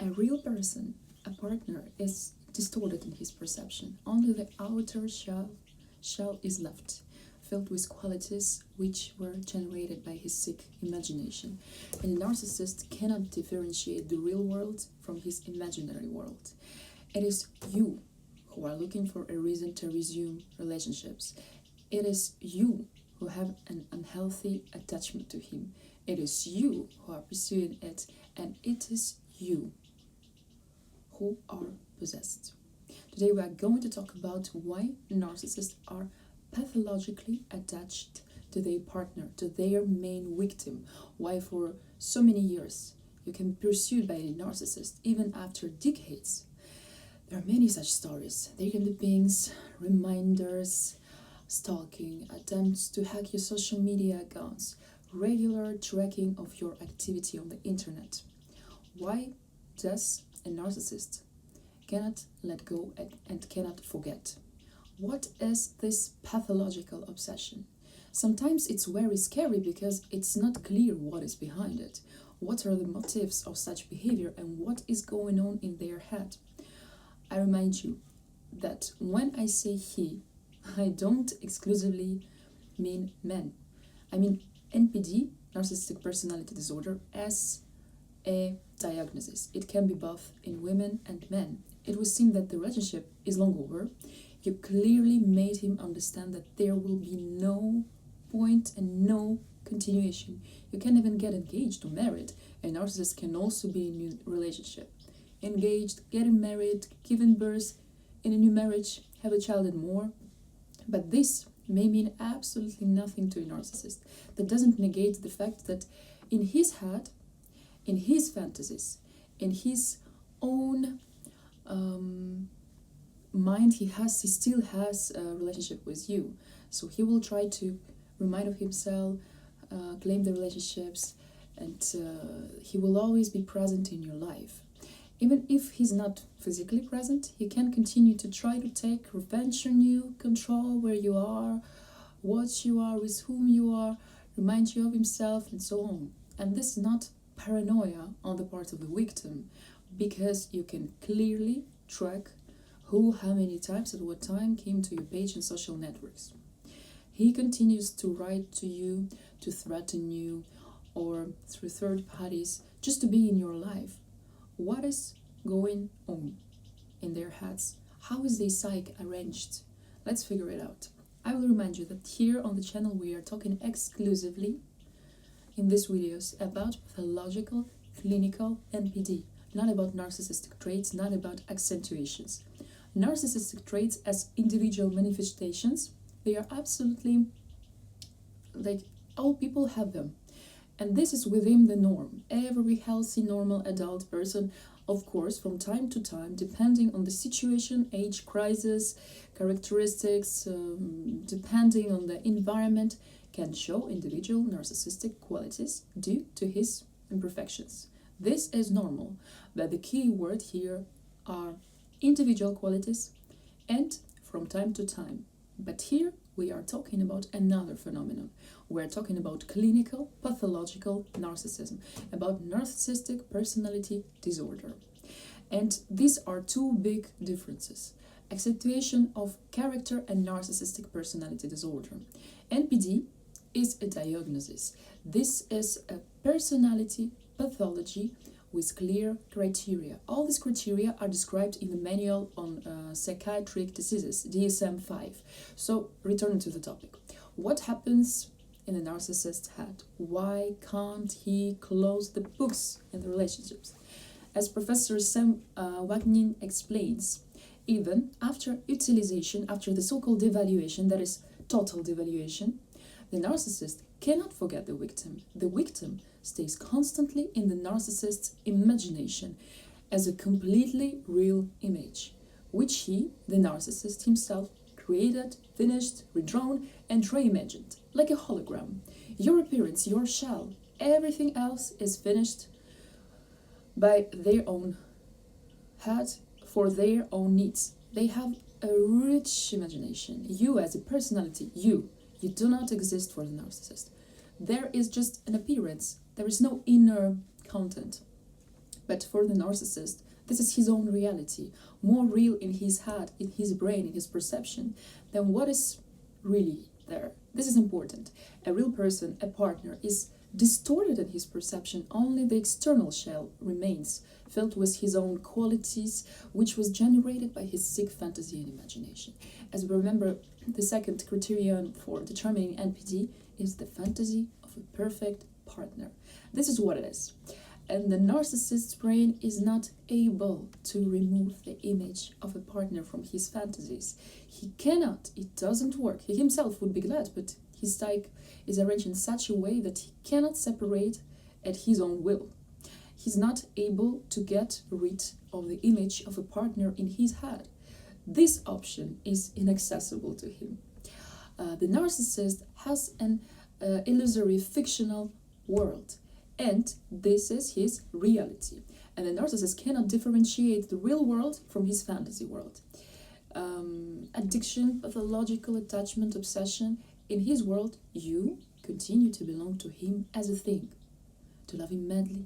A real person, a partner, is distorted in his perception. Only the outer shell is left, filled with qualities which were generated by his sick imagination. And a narcissist cannot differentiate the real world from his imaginary world. It is you who are looking for a reason to resume relationships. It is you who have an unhealthy attachment to him. It is you who are pursuing it, and it is you who are possessed. Today we are going to talk about why narcissists are pathologically attached to their partner, to their main victim, why for so many years you can be pursued by a narcissist even after decades. There are many such stories. There can be pings, reminders, stalking, attempts to hack your social media accounts, regular tracking of your activity on the internet. Why does a narcissist cannot let go and cannot forget? What is this pathological obsession? Sometimes it's very scary because it's not clear what is behind it. What are the motives of such behavior and what is going on in their head? I remind you that when I say he, I don't exclusively mean men. I mean NPD, narcissistic personality disorder, as a diagnosis. It can be both in women and men. It would seem that the relationship is long over. You clearly made him understand that there will be no point and no continuation. You can't even get engaged or married. A narcissist can also be in a new relationship. Engaged, getting married, giving birth in a new marriage, have a child and more. But this may mean absolutely nothing to a narcissist. That doesn't negate the fact that in his head, in his fantasies, in his own mind, he still has a relationship with you. So he will try to remind of himself, claim the relationships, and he will always be present in your life. Even if he's not physically present, he can continue to try to take revenge on you, control where you are, what you are, with whom you are, remind you of himself, and so on. And this is not paranoia on the part of the victim, because you can clearly track who, how many times, at what time came to your page in social networks. He continues to write to you, to threaten you, or through third parties, just to be in your life. What is going on in their heads? How is their psyche arranged? Let's figure it out. I will remind you that here on the channel we are talking exclusively in these videos about pathological, clinical NPD, not about narcissistic traits, not about accentuations. Narcissistic traits as individual manifestations, they are absolutely, like, all people have them. And this is within the norm. Every healthy, normal adult person, of course, from time to time, depending on the situation, age, crisis, characteristics, depending on the environment, can show individual narcissistic qualities due to his imperfections. This is normal, but the key word here are individual qualities and from time to time. But here we are talking about another phenomenon. We're talking about clinical, pathological narcissism, about narcissistic personality disorder. And these are two big differences: accentuation of character and narcissistic personality disorder. NPD is a diagnosis. This is a personality pathology with clear criteria. All these criteria are described in the manual on psychiatric diseases, DSM-5. So, returning to the topic. What happens in a narcissist's head? Why can't he close the books in the relationships? As Professor Sam Wagnin explains, even after utilization, after the so-called devaluation, that is total devaluation, the narcissist cannot forget the victim. The victim stays constantly in the narcissist's imagination as a completely real image, which he, the narcissist himself, created, finished, redrawn, and reimagined, like a hologram. Your appearance, your shell, everything else is finished by their own head for their own needs. They have a rich imagination. You as a personality, you do not exist for the narcissist. There is just an appearance. There is no inner content. But for the narcissist, this is his own reality, more real in his head, in his brain, in his perception, than what is really there. This is important. A real person, a partner, is distorted in his perception. Only the external shell remains, filled with his own qualities, which was generated by his sick fantasy and imagination. As we remember, the second criterion for determining NPD is the fantasy of a perfect partner. This is what it is. And the narcissist's brain is not able to remove the image of a partner from his fantasies. He cannot, it doesn't work. He himself would be glad, but his psyche is arranged in such a way that he cannot separate at his own will. He's not able to get rid of the image of a partner in his head. This option is inaccessible to him. The narcissist has an illusory fictional world, and this is his reality. And the narcissist cannot differentiate the real world from his fantasy world. Addiction, pathological attachment, obsession. In his world, you continue to belong to him as a thing, to love him madly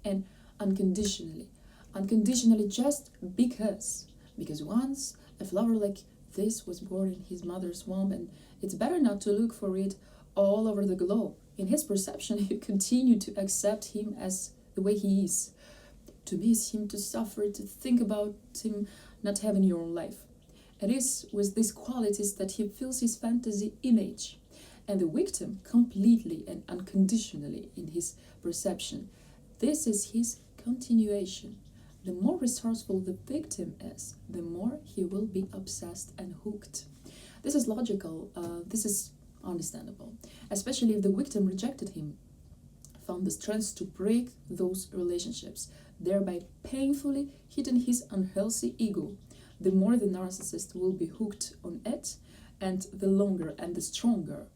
and unconditionally. Unconditionally just because once a flower like this was born in his mother's womb, and it's better not to look for it all over the globe. In his perception, you continue to accept him as the way he is, to miss him, to suffer, to think about him not having your own life. It is with these qualities that he feels his fantasy image, and the victim completely and unconditionally in his perception. This is his continuation. The more resourceful the victim is, the more he will be obsessed and hooked. This is logical, this is understandable, especially if the victim rejected him, found the strength to break those relationships, thereby painfully hitting his unhealthy ego. The more the narcissist will be hooked on it, and the longer and the stronger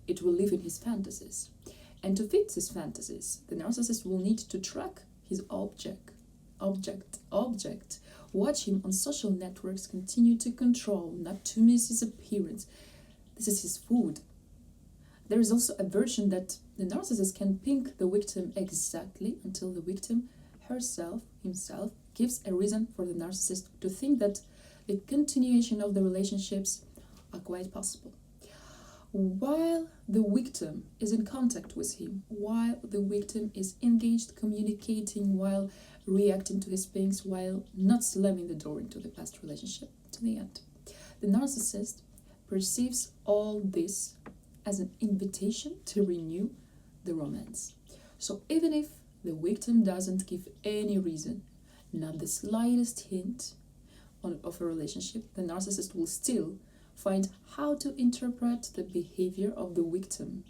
it will live in his fantasies. And to fit his fantasies, the narcissist will need to track his object, watch him on social networks, continue to control, not to miss his appearance. This is his food. There is also a version that the narcissist can pink the victim exactly until the victim himself, gives a reason for the narcissist to think that the continuation of the relationships are quite possible. While the victim is in contact with him, while the victim is engaged, communicating, while reacting to his pings, while not slamming the door into the past relationship to the end, the narcissist perceives all this as an invitation to renew the romance. So even if the victim doesn't give any reason, not the slightest hint of a relationship, the narcissist will still find how to interpret the behavior of the victim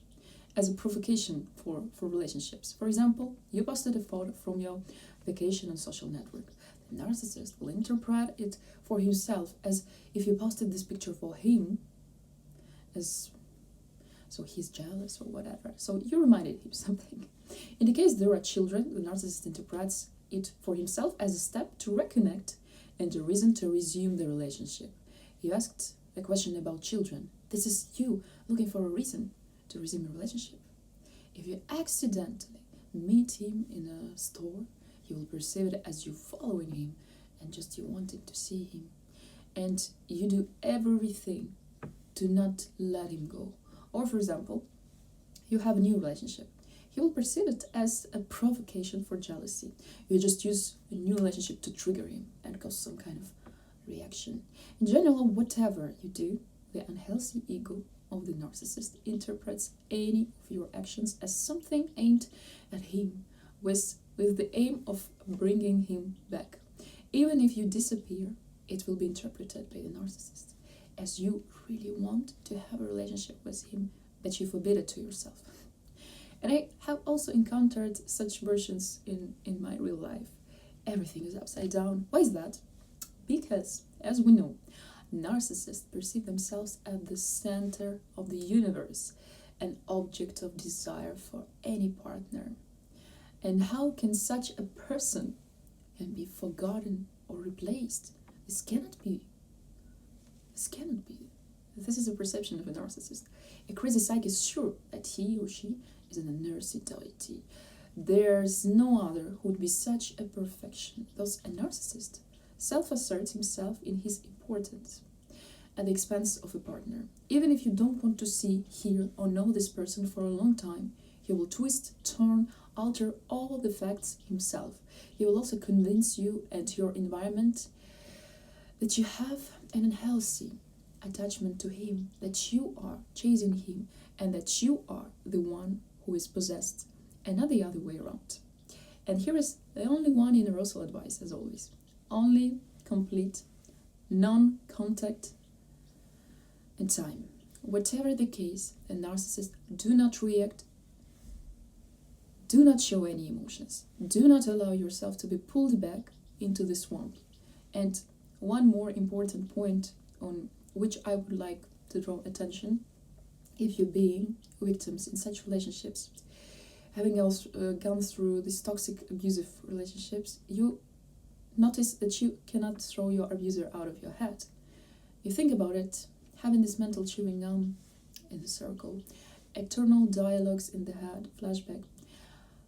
as a provocation for relationships. For example, you posted a photo from your vacation on social network. The narcissist will interpret it for himself as if you posted this picture for him, as so he's jealous or whatever. So you reminded him something. In the case there are children, the narcissist interprets it for himself as a step to reconnect and a reason to resume the relationship. You asked a question about children. This is you looking for a reason to resume a relationship. If you accidentally meet him in a store, he will perceive it as you following him and just you wanting to see him. And you do everything to not let him go. Or for example, you have a new relationship. He will perceive it as a provocation for jealousy. You just use a new relationship to trigger him and cause some kind of reaction. In general, whatever you do, the unhealthy ego of the narcissist interprets any of your actions as something aimed at him, with the aim of bringing him back. Even if you disappear, it will be interpreted by the narcissist as you really want to have a relationship with him, but you forbid it to yourself. And I have also encountered such versions in my real life. Everything is upside down. Why is that? Because, as we know, narcissists perceive themselves at the center of the universe, an object of desire for any partner. And how can such a person be forgotten or replaced? This cannot be. This is a perception of a narcissist. A crazy psych is sure that he or she is an inner deity, There's no other who would be such a perfection. Thus, a narcissist self-asserts himself in his importance at the expense of a partner. Even if you don't want to see, hear, or know this person for a long time, he will twist, turn, alter all the facts himself. He will also convince you and your environment that you have an unhealthy attachment to him, that you are chasing him, and that you are the one who is possessed, and not the other way around. And here is the only one universal advice, as always. Only complete non-contact and time. Whatever the case, a narcissist do not react, do not show any emotions, do not allow yourself to be pulled back into the swamp. And one more important point on which I would like to draw attention, if you're being victims in such relationships, having gone through these toxic abusive relationships, you notice that you cannot throw your abuser out of your head. You think about it, having this mental chewing gum in a circle, eternal dialogues in the head, flashback.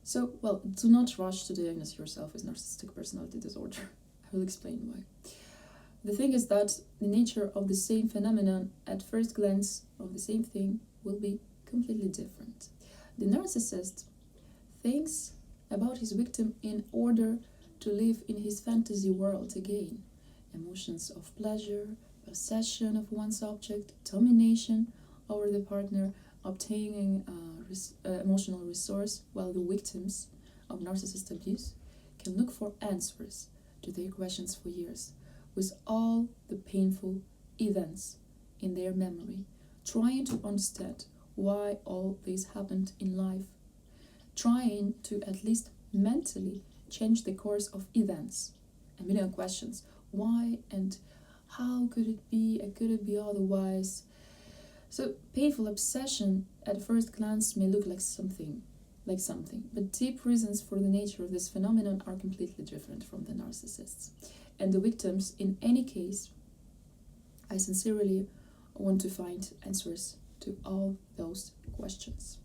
So, well, do not rush to diagnose yourself with narcissistic personality disorder. I will explain why. The thing is that the nature of the same phenomenon at first glance of the same thing will be completely different. The narcissist thinks about his victim in order to live in his fantasy world again. Emotions of pleasure, possession of one's object, domination over the partner, obtaining emotional resource, while the victims of narcissist abuse can look for answers to their questions for years, with all the painful events in their memory, trying to understand why all this happened in life, trying to at least mentally change the course of events. A million questions. Why and how could it be? And could it be otherwise? So painful obsession at first glance may look like something, but deep reasons for the nature of this phenomenon are completely different from the narcissists. And the victims, in any case, I sincerely want to find answers to all those questions.